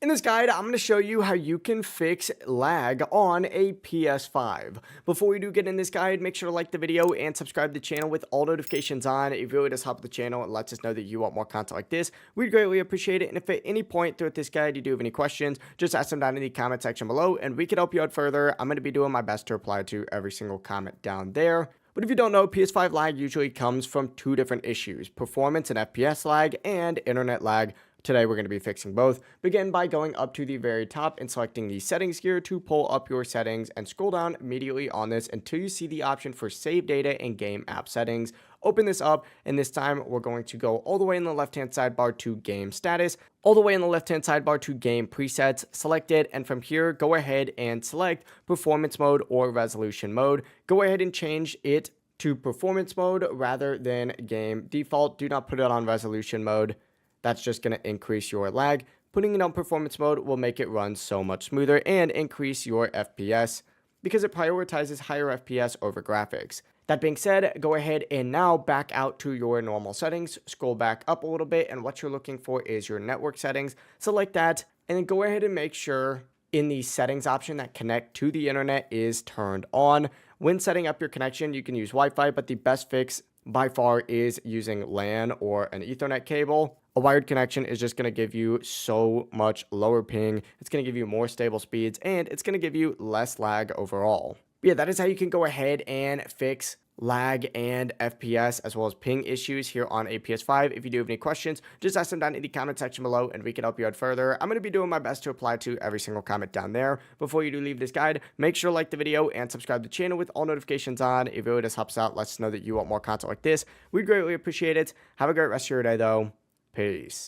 In this guide, I'm going to show you how you can fix lag on a PS5. Before we do get in this guide, make sure to like the video and subscribe to the channel with all notifications on. It really does help the channel and lets us know that you want more content like this. We'd greatly appreciate it. And if at any point throughout this guide you do have any questions, just ask them down in the comment section below and we can help you out further. I'm going to be doing my best to reply to every single comment down there. But if you don't know, PS5 lag usually comes from two different issues: performance and FPS lag and internet lag. Today we're going to be fixing both. Begin by going up to the very top and selecting the settings gear to pull up your settings, and scroll down immediately on this until you see the option for save data and game app settings. Open this up, and this time we're going to go all the way in the left hand sidebar to game status, all the way in the left hand sidebar to game presets, select it, and from here go ahead and select performance mode or resolution mode. Go ahead and change it to performance mode rather than game default. Do not put it on resolution mode. That's just going to increase your lag. Putting it on performance mode will make it run so much smoother and increase your FPS because it prioritizes higher FPS over graphics. That being said, go ahead and now back out to your normal settings. Scroll back up a little bit, and what you're looking for is your network settings. Select that, and then go ahead and make sure in the settings option that connect to the internet is turned on. When setting up your connection, you can use Wi-Fi, but the best fix by far is using LAN or an Ethernet cable. A wired connection is just going to give you so much lower ping. It's going to give you more stable speeds, and it's going to give you less lag overall. But yeah, that is how you can go ahead and fix lag and FPS as well as ping issues here on a PS5. If you do have any questions, just ask them down in the comment section below and we can help you out further. I'm going to be doing my best to reply to every single comment down there. Before you do leave this guide, make sure to like the video and subscribe to the channel with all notifications on. It really just helps out, lets us know that you want more content like this. We'd greatly appreciate it. Have a great rest of your day though. Peace.